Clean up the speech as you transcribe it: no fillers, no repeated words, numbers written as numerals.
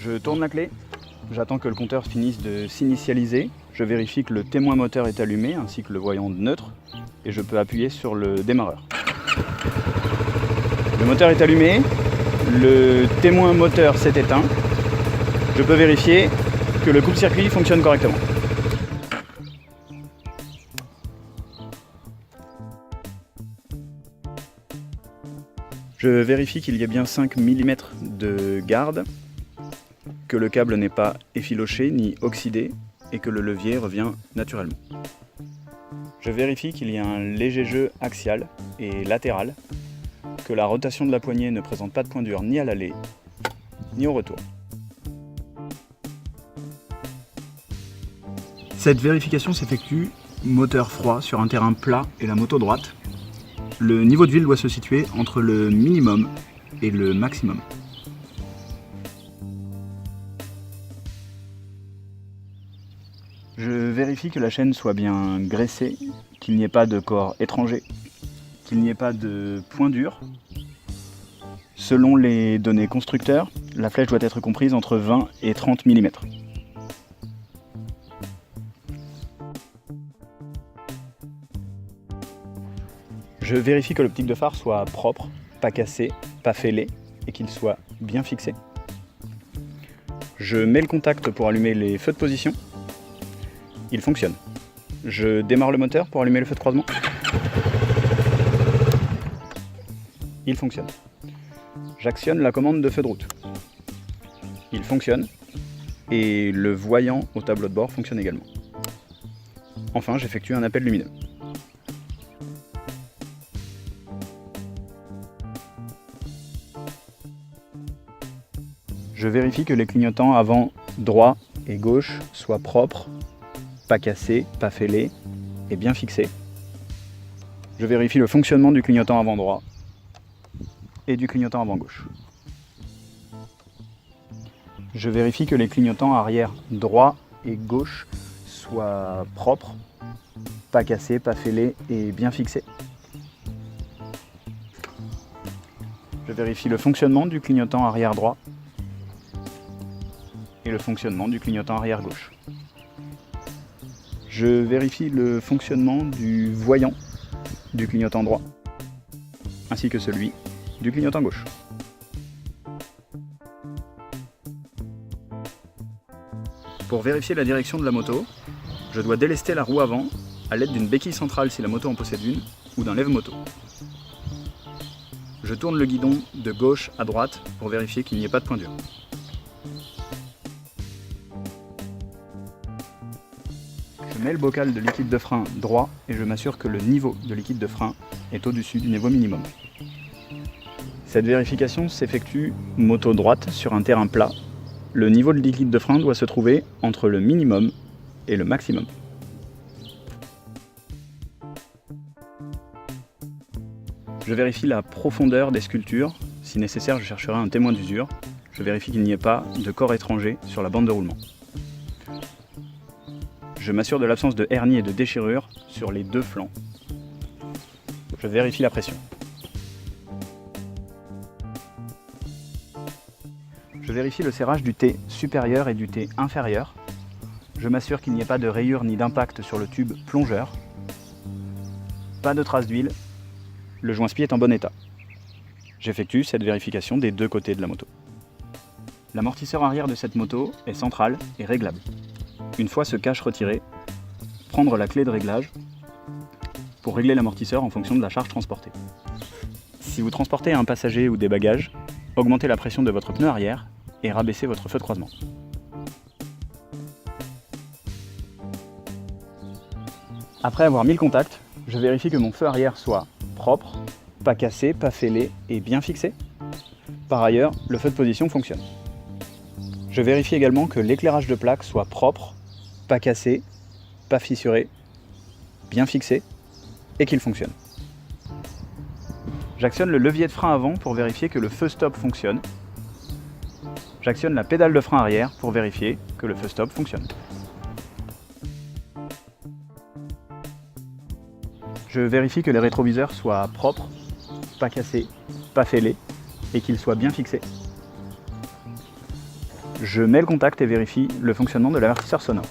Je tourne la clé, j'attends que le compteur finisse de s'initialiser, je vérifie que le témoin moteur est allumé ainsi que le voyant neutre et je peux appuyer sur le démarreur. Le moteur est allumé, le témoin moteur s'est éteint, je peux vérifier que le coupe-circuit fonctionne correctement. Je vérifie qu'il y a bien 5 mm de garde, que le câble n'est pas effiloché ni oxydé et que le levier revient naturellement. Je vérifie qu'il y a un léger jeu axial et latéral, que la rotation de la poignée ne présente pas de point dur ni à l'aller ni au retour. Cette vérification s'effectue moteur froid sur un terrain plat et la moto droite. Le niveau d'huile doit se situer entre le minimum et le maximum. Je vérifie que la chaîne soit bien graissée, qu'il n'y ait pas de corps étranger, qu'il n'y ait pas de point dur. Selon les données constructeurs, la flèche doit être comprise entre 20 et 30 mm. Je vérifie que l'optique de phare soit propre, pas cassé, pas fêlé et qu'il soit bien fixé. Je mets le contact pour allumer les feux de position. Il fonctionne. Je démarre le moteur pour allumer le feu de croisement. Il fonctionne. J'actionne la commande de feu de route. Il fonctionne. Et le voyant au tableau de bord fonctionne également. Enfin, j'effectue un appel lumineux. Je vérifie que les clignotants avant droit et gauche soient propres, pas cassés, pas fêlés et bien fixés. Je vérifie le fonctionnement du clignotant avant droit et du clignotant avant gauche. Je vérifie que les clignotants arrière droit et gauche soient propres, pas cassés, pas fêlés et bien fixés. Je vérifie le fonctionnement du clignotant arrière droit et le fonctionnement du clignotant arrière gauche. Je vérifie le fonctionnement du voyant du clignotant droit ainsi que celui du clignotant gauche. Pour vérifier la direction de la moto, je dois délester la roue avant à l'aide d'une béquille centrale si la moto en possède une ou d'un lève-moto. Je tourne le guidon de gauche à droite pour vérifier qu'il n'y ait pas de point dur. Je mets le bocal de liquide de frein droit et je m'assure que le niveau de liquide de frein est au-dessus du niveau minimum. Cette vérification s'effectue moto droite sur un terrain plat. Le niveau de liquide de frein doit se trouver entre le minimum et le maximum. Je vérifie la profondeur des sculptures. Si nécessaire, je chercherai un témoin d'usure. Je vérifie qu'il n'y ait pas de corps étranger sur la bande de roulement. Je m'assure de l'absence de hernie et de déchirure sur les deux flancs. Je vérifie la pression. Je vérifie le serrage du T supérieur et du T inférieur. Je m'assure qu'il n'y ait pas de rayures ni d'impact sur le tube plongeur. Pas de traces d'huile. Le joint-spi est en bon état. J'effectue cette vérification des deux côtés de la moto. L'amortisseur arrière de cette moto est central et réglable. Une fois ce cache retiré, prendre la clé de réglage pour régler l'amortisseur en fonction de la charge transportée. Si vous transportez un passager ou des bagages, augmentez la pression de votre pneu arrière et rabaissez votre feu de croisement. Après avoir mis le contact, je vérifie que mon feu arrière soit propre, pas cassé, pas fêlé et bien fixé. Par ailleurs, le feu de position fonctionne. Je vérifie également que l'éclairage de plaque soit propre, pas cassé, pas fissuré, bien fixé et qu'il fonctionne. J'actionne le levier de frein avant pour vérifier que le feu stop fonctionne. J'actionne la pédale de frein arrière pour vérifier que le feu stop fonctionne. Je vérifie que les rétroviseurs soient propres, pas cassés, pas fêlés et qu'ils soient bien fixés. Je mets le contact et vérifie le fonctionnement de l'avertisseur sonore.